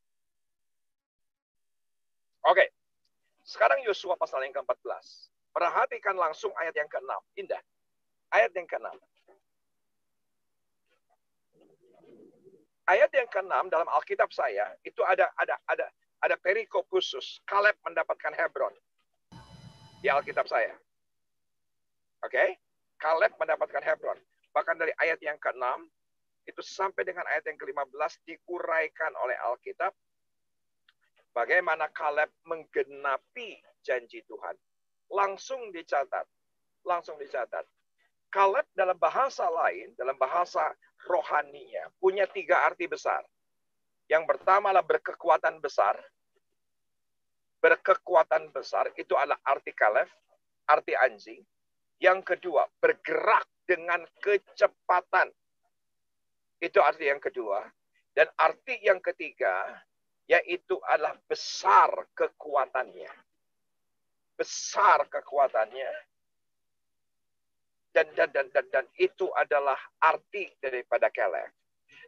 Speaker 1: Oke, sekarang Yosua pasal yang ke-14. Perhatikan langsung ayat yang ke-6. Indah. Ayat yang ke-6. Ayat yang ke-6 dalam Alkitab saya, itu ada perikop khusus. Kaleb mendapatkan Hebron. Di Alkitab saya. Oke? Kaleb mendapatkan Hebron. Bahkan dari ayat yang ke-6, itu sampai dengan ayat yang ke-15 diuraikan oleh Alkitab bagaimana Kaleb menggenapi janji Tuhan. Langsung dicatat. Kaleb dalam bahasa lain, dalam bahasa rohaninya, punya 3 arti besar. Yang pertama adalah berkekuatan besar. Berkekuatan besar, itu adalah arti Kaleb, arti anjing. Yang kedua, bergerak dengan kecepatan. Itu arti yang kedua. Dan arti yang ketiga, yaitu adalah besar kekuatannya. Besar kekuatannya. Dan itu adalah arti daripada Kaleb.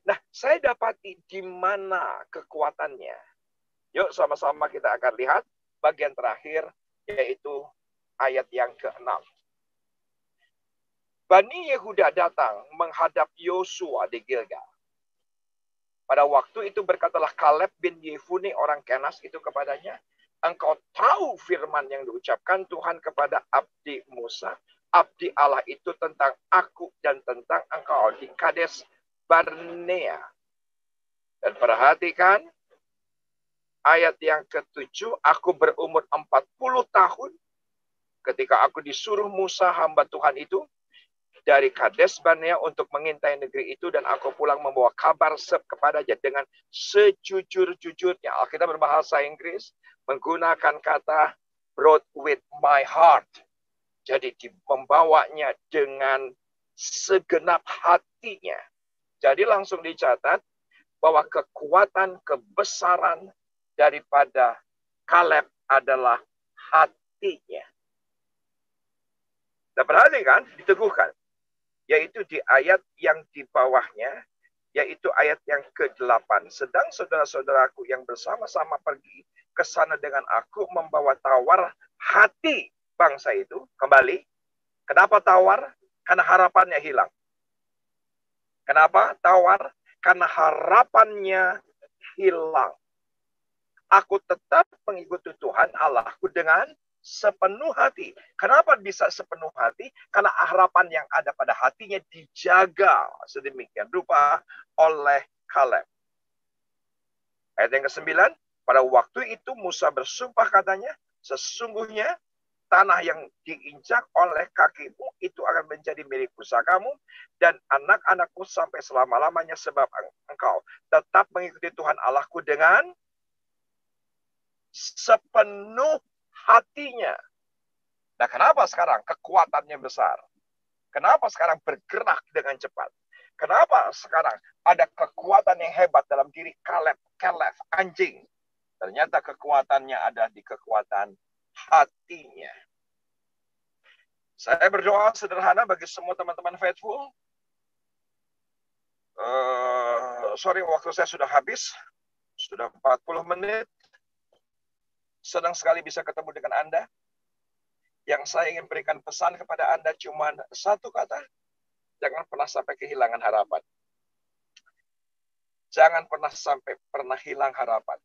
Speaker 1: Nah, saya dapati di mana kekuatannya. Yuk sama-sama kita akan lihat bagian terakhir, yaitu ayat yang ke-6. Bani Yehuda datang menghadap Yosua di Gilgal. Pada waktu itu berkatalah Kaleb bin Yefune orang Kenas itu kepadanya, engkau tahu firman yang diucapkan Tuhan kepada abdi Musa, abdi Allah itu tentang aku dan tentang engkau di Kades Barnea. Dan perhatikan ayat yang ke-7, aku berumur 40 tahun ketika aku disuruh Musa hamba Tuhan itu dari Kades Barnea untuk mengintai negeri itu, dan aku pulang membawa kabar kepadanya dengan sejujur-jujurnya. Alkitab berbahasa Inggris menggunakan kata brought with my heart. Jadi membawanya dengan segenap hatinya. Jadi langsung dicatat, bahwa kekuatan, kebesaran daripada Kaleb adalah hatinya. Dan perhatikan, diteguhkan. Yaitu di ayat yang di bawahnya, yaitu ayat yang ke-8. Sedang saudara-saudaraku yang bersama-sama pergi ke sana dengan aku membawa tawar hati bangsa itu kembali. Kenapa tawar? Karena harapannya hilang. Kenapa tawar? Karena harapannya hilang. Aku tetap mengikuti Tuhan Allahku dengan sepenuh hati. Kenapa bisa sepenuh hati? Karena harapan yang ada pada hatinya dijaga sedemikian rupa oleh Kaleb. Ayat yang ke-9, pada waktu itu Musa bersumpah katanya, sesungguhnya tanah yang diinjak oleh kakimu itu akan menjadi milik pusakamu dan anak-anakmu sampai selama-lamanya sebab engkau tetap mengikuti Tuhan Allahku dengan sepenuh hatinya. Nah, kenapa sekarang kekuatannya besar? Kenapa sekarang bergerak dengan cepat? Kenapa sekarang ada kekuatan yang hebat dalam diri Kaleb, anjing? Ternyata kekuatannya ada di kekuatan hatinya. Saya berdoa sederhana bagi semua teman-teman faithful. Sorry, waktu saya sudah habis. Sudah 40 menit. Senang sekali bisa ketemu dengan Anda. Yang saya ingin berikan pesan kepada Anda cuma satu kata. Jangan pernah sampai kehilangan harapan. Jangan pernah hilang harapan.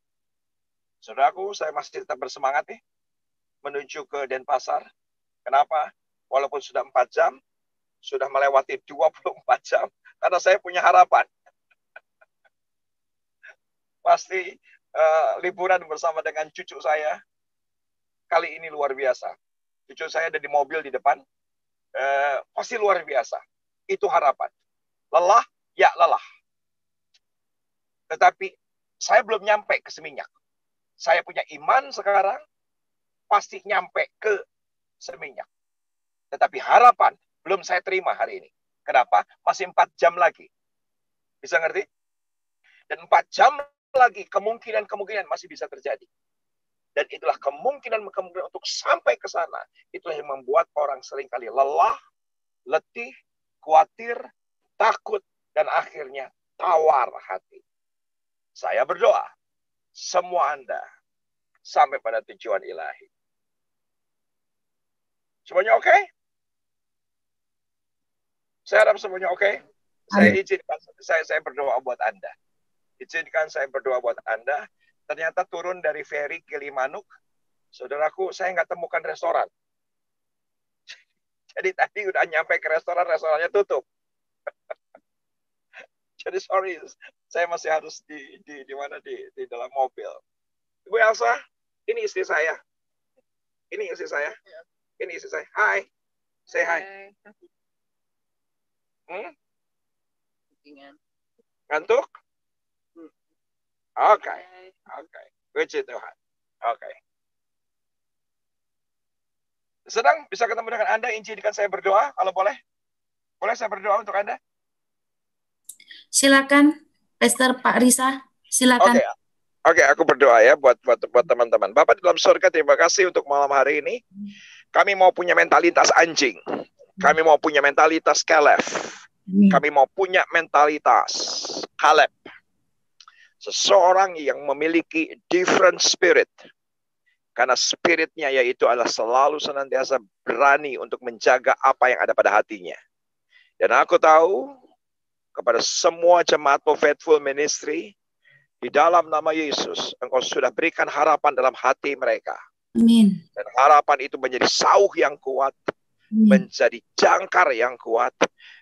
Speaker 1: Saudaraku, saya masih tetap bersemangat nih. Menuju ke Denpasar. Kenapa? Walaupun sudah 4 jam. Sudah melewati 24 jam. Karena saya punya harapan. Pasti liburan bersama dengan cucu saya. Kali ini luar biasa. Cucu saya ada di mobil di depan. Pasti luar biasa. Itu harapan. Lelah? Ya lelah. Tetapi saya belum nyampe ke Seminyak. Saya punya iman sekarang. Pasti nyampe ke Seminyak. Tetapi harapan belum saya terima hari ini. Kenapa? Masih 4 jam lagi. Bisa ngerti? Dan 4 jam lagi kemungkinan masih bisa terjadi. Dan itulah kemungkinan untuk sampai ke sana. Itulah yang membuat orang seringkali lelah, letih, khawatir, takut, dan akhirnya tawar hati. Saya berdoa, semua Anda sampai pada tujuan ilahi. Semuanya oke? Saya harap semuanya oke. Saya izinkan saya berdoa buat Anda. Izinkan saya berdoa buat Anda. Ternyata turun dari ferry Gilimanuk, saudaraku, saya nggak temukan restoran. Jadi tadi udah nyampe ke restoran, restorannya tutup. Jadi sorry, saya masih harus di dalam mobil. Ibu Elsa, ini istri saya. Ini istri saya. Ini istri saya. Hai. Say hi. Ngantuk? Oke. Puji Tuhan. Oke. Sedang bisa ketemu dengan Anda, izinkan saya berdoa, kalau boleh. Boleh saya berdoa untuk Anda?
Speaker 5: Silakan, Pastor Pak Risa. Silakan.
Speaker 1: Oke, aku berdoa ya buat teman-teman. Bapak dalam surga, terima kasih untuk malam hari ini. Kami mau punya mentalitas anjing. Kami mau punya mentalitas Kaleb. Kami mau punya mentalitas Kaleb. Seseorang yang memiliki different spirit. Karena spiritnya yaitu adalah selalu senantiasa berani untuk menjaga apa yang ada pada hatinya. Dan aku tahu kepada semua jemaat Faithful Ministry, di dalam nama Yesus, Engkau sudah berikan harapan dalam hati mereka.
Speaker 5: Amin.
Speaker 1: Dan harapan itu menjadi sauh yang kuat, menjadi jangkar yang kuat,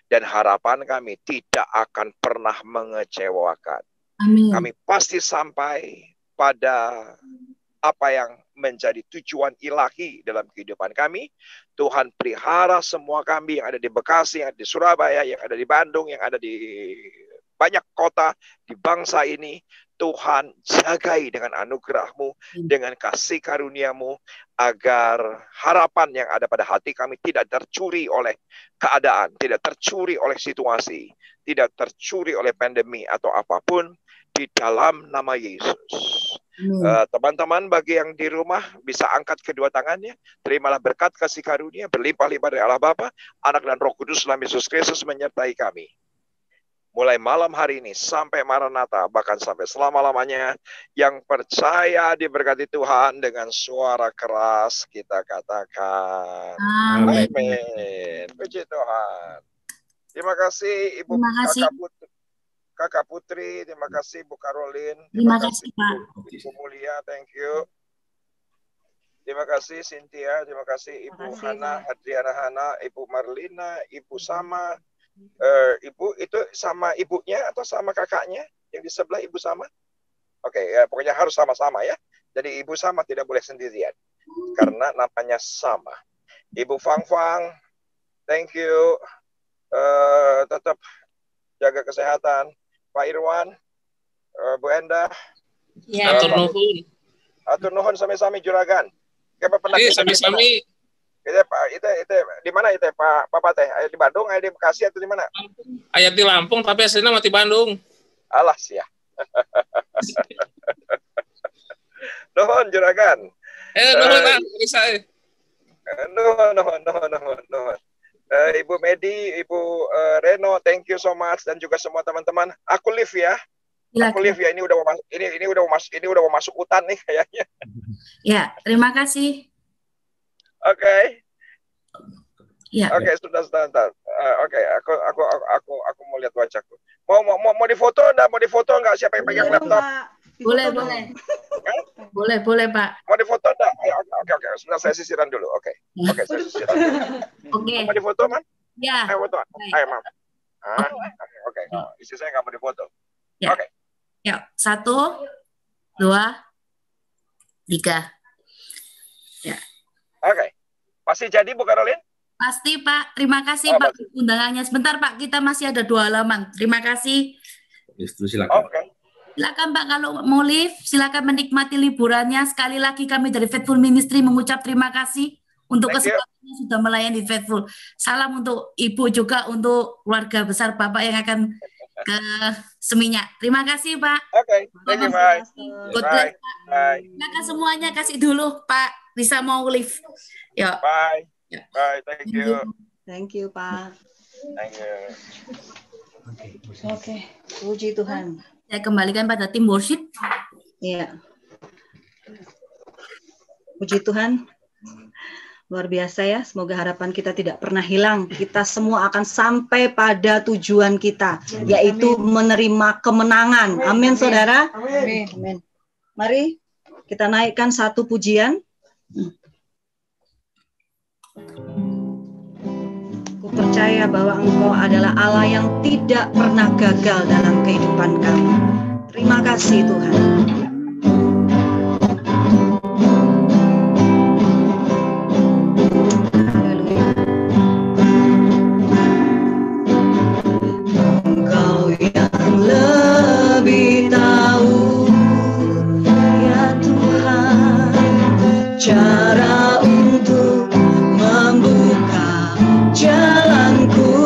Speaker 1: dan harapan kami tidak akan pernah mengecewakan.
Speaker 5: Amin.
Speaker 1: Kami pasti sampai pada apa yang menjadi tujuan ilahi dalam kehidupan kami. Tuhan pelihara semua kami yang ada di Bekasi, yang ada di Surabaya, yang ada di Bandung, yang ada di banyak kota di bangsa ini. Tuhan jagai dengan anugerah-Mu, dengan kasih karunia-Mu, agar harapan yang ada pada hati kami tidak tercuri oleh keadaan, tidak tercuri oleh situasi, tidak tercuri oleh pandemi atau apapun, di dalam nama Yesus. Teman-teman bagi yang di rumah bisa angkat kedua tangannya, terimalah berkat kasih karunia berlimpah-limpah dari Allah Bapa, Anak dan Roh Kudus dalam Yesus Kristus menyertai kami. Mulai malam hari ini sampai Maranatha, bahkan sampai selama-lamanya, yang percaya diberkati Tuhan dengan suara keras kita katakan.
Speaker 5: Amin.
Speaker 1: Amin. Puji Tuhan. Terima kasih Ibu
Speaker 5: Terima kasih.
Speaker 1: Kakak Putri, terima kasih Bu Karolin,
Speaker 5: Terima kasih Pak.
Speaker 1: Ibu Mulia, thank you. Terima kasih Cynthia, terima kasih Ibu Hana, Adriana Hana, Ibu Marlina, Ibu Sama. Ibu itu sama ibunya atau sama kakaknya yang di sebelah Ibu Sama? Oke, ya, pokoknya harus sama-sama ya. Jadi Ibu Sama tidak boleh sendirian karena namanya sama. Ibu Fang Fang, thank you. Tetap jaga kesehatan. Pak Irwan, Bu Endah.
Speaker 4: Ya, atur nuhun.
Speaker 1: Atur nuhun sami-sami juragan. Kayak pernah
Speaker 4: sami-sami.
Speaker 1: Itu di mana itu Pak Papa teh? Di Bandung, di Bekasi atau di mana?
Speaker 4: Ayat di Lampung tapi aslinya mati Bandung.
Speaker 1: Alas ya. Nuhun juragan.
Speaker 4: Nuhun bisa.
Speaker 1: Nuhun. Ibu Medi, Ibu Reno, thank you so much, dan juga semua teman-teman. Aku live ya. Aku live ya. Ini udah mau masuk hutan nih kayaknya.
Speaker 5: Ya, terima kasih.
Speaker 1: Oke.
Speaker 5: Ya.
Speaker 1: Oke, sudah. Oke, aku mau lihat wajahku. Mau difoto enggak? Mau difoto enggak? Siapa yang pegang laptop?
Speaker 5: Boleh. Boleh, Pak.
Speaker 1: Mau difoto enggak? Oke. Sudah saya sisiran dulu. Oke, saya sisiran dulu.
Speaker 5: Oke.
Speaker 1: Mau difoto, Man?
Speaker 5: Ya.
Speaker 1: Ayo foto. Ayo, Mam. Oke. Istri saya nggak mau difoto.
Speaker 5: Ya.
Speaker 1: Oke.
Speaker 5: Ya, 1, 2, 3. Ya.
Speaker 1: Oke. Pasti jadi Bu Karolin?
Speaker 5: Pasti Pak. Terima kasih Pak undangannya. Sebentar Pak, kita masih ada 2 halaman. Terima kasih.
Speaker 3: Silakan.
Speaker 1: Oke.
Speaker 5: Silakan Pak, kalau mau live, silakan menikmati liburannya. Sekali lagi kami dari Faithful Ministry mengucap terima kasih untuk kesempatannya sudah melayani Faithful. Salam untuk Ibu juga, untuk keluarga besar Bapak yang akan ke Seminyak. Terima kasih Pak.
Speaker 1: Oke, thank you, bye.
Speaker 5: Good bless Pak. Silakan semuanya kasih dulu Pak. Bisa mau live. Yuk.
Speaker 1: Bye.
Speaker 5: Ya.
Speaker 1: Bye, thank you.
Speaker 2: Thank you, Pak.
Speaker 1: Thank you.
Speaker 2: Oke, puji Tuhan.
Speaker 5: Saya kembalikan pada tim worship.
Speaker 2: Iya. Puji Tuhan. Luar biasa ya, semoga harapan kita tidak pernah hilang. Kita semua akan sampai pada tujuan kita, yaitu menerima kemenangan. Amin, saudara. Amin. Mari kita naikkan satu pujian. Ku percaya bahwa Engkau adalah Allah yang tidak pernah gagal dalam kehidupan kami. Terima kasih Tuhan. Cara untuk membuka jalanku,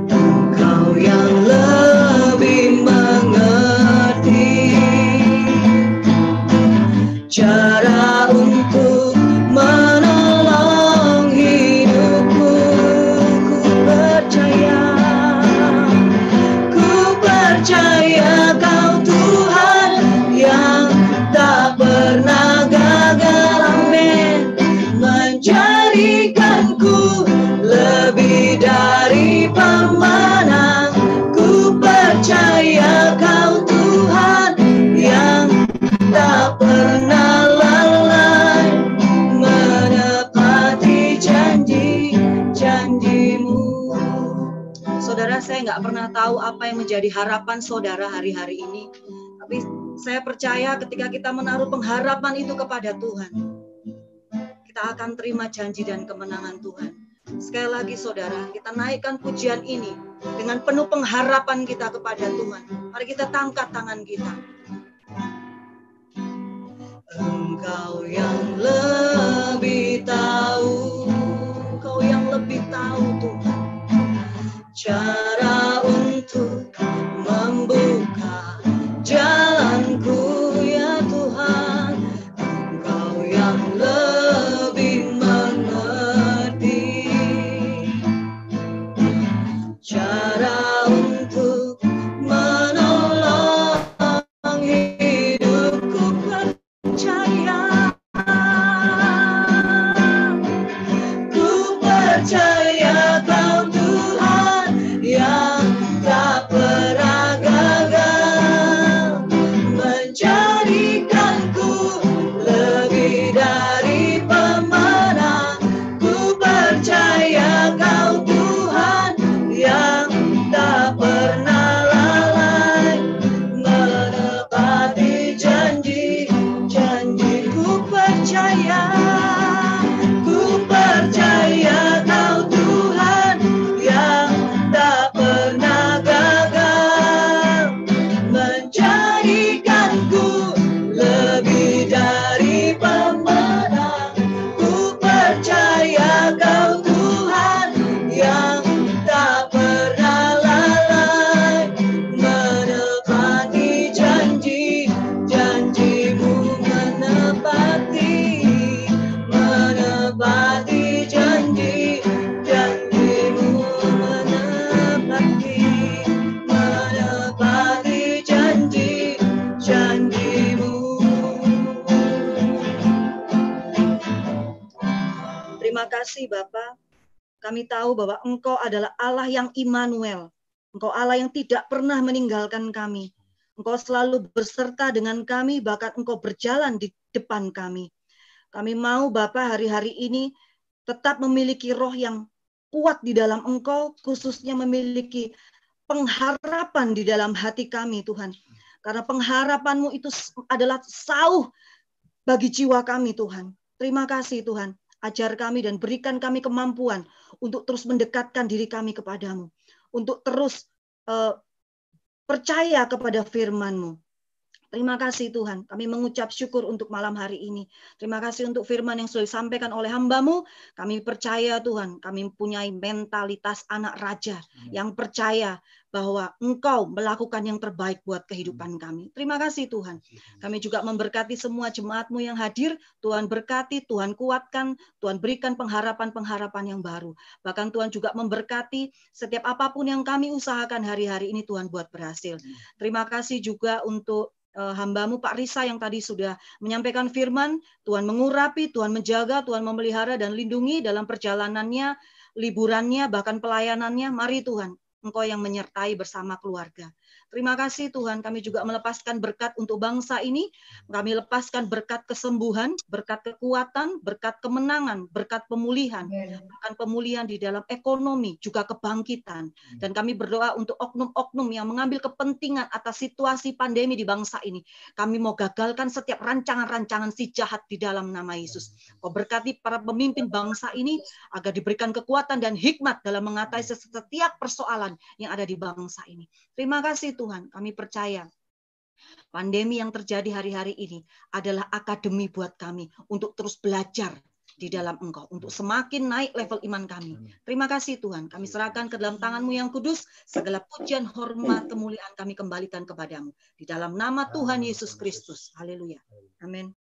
Speaker 2: Engkau yang lebih mengerti cara untuk menolong hidupku. Ku percaya Kau Tuhan yang tak pernah gagal, amin, menjadikanku lebih dari pemenang. Ku percaya Kau Tuhan yang tak pernah lalai menepati janji-janjimu. Saudara, saya nggak pernah tahu apa yang menjadi harapan saudara hari-hari ini, tapi saya percaya ketika kita menaruh pengharapan itu kepada Tuhan, kita akan terima janji dan kemenangan Tuhan. Sekali lagi saudara, kita naikkan pujian ini dengan penuh pengharapan kita kepada Tuhan. Mari kita angkat tangan kita. Engkau yang lebih tahu, Engkau yang lebih tahu Tuhan, cara untuk membuka jalanku ya Tuhan. Engkau yang lebih mengerti cara untuk menolong hidupku, percaya. Ku percaya Kau Tuhan yang tak pernah gagal, menjadikanku lebih dari pemenang. Ku percaya Kau Tuhan yang tak pernah lalai, menepati janji-janji. Ku percaya Kau Tuhan yang tak pernah gagal, menjadikanku lebih dari pemenang. Ku percaya Kau Tuhan yang tak pernah lalai, menepati janji-janjimu, menepati janji-janjimu, menepati janji-janjimu. Terima kasih Bapa. Kami tahu bahwa Engkau adalah Allah yang Immanuel. Engkau Allah yang tidak pernah meninggalkan kami. Engkau selalu berserta dengan kami, bahkan Engkau berjalan di depan kami. Kami mau Bapa hari-hari ini tetap memiliki roh yang kuat di dalam Engkau, khususnya memiliki pengharapan di dalam hati kami Tuhan. Karena pengharapan-Mu itu adalah sauh bagi jiwa kami Tuhan. Terima kasih Tuhan. Ajar kami dan berikan kami kemampuan untuk terus mendekatkan diri kami kepadamu. Untuk terus percaya kepada firman-Mu. Terima kasih Tuhan, kami mengucap syukur untuk malam hari ini. Terima kasih untuk firman yang sudah disampaikan oleh hamba-Mu. Kami percaya Tuhan, kami mempunyai mentalitas anak raja yang percaya bahwa Engkau melakukan yang terbaik buat kehidupan kami. Terima kasih Tuhan. Kami juga memberkati semua jemaat-Mu yang hadir. Tuhan berkati, Tuhan kuatkan, Tuhan berikan pengharapan-pengharapan yang baru. Bahkan Tuhan juga memberkati setiap apapun yang kami usahakan hari-hari ini Tuhan buat berhasil. Terima kasih juga untuk hamba-Mu Pak Risa yang tadi sudah menyampaikan firman. Tuhan mengurapi, Tuhan menjaga, Tuhan memelihara dan lindungi dalam perjalanannya, liburannya, bahkan pelayanannya. Mari Tuhan, Engkau yang menyertai bersama keluarga. Terima kasih Tuhan, kami juga melepaskan berkat untuk bangsa ini. Kami lepaskan berkat kesembuhan, berkat kekuatan, berkat kemenangan, berkat pemulihan, bahkan pemulihan di dalam ekonomi, juga kebangkitan. Dan kami berdoa untuk oknum-oknum yang mengambil kepentingan atas situasi pandemi di bangsa ini. Kami mau gagalkan setiap rancangan-rancangan si jahat di dalam nama Yesus. Kau berkati para pemimpin bangsa ini agar diberikan kekuatan dan hikmat dalam mengatasi setiap persoalan yang ada di bangsa ini. Terima kasih Tuhan, kami percaya pandemi yang terjadi hari-hari ini adalah akademi buat kami untuk terus belajar di dalam Engkau, untuk semakin naik level iman kami. Terima kasih Tuhan, kami serahkan ke dalam tangan-Mu yang kudus, segala pujian, hormat, kemuliaan kami kembalikan kepadamu. Di dalam nama Tuhan Yesus Kristus. Haleluya. Amin.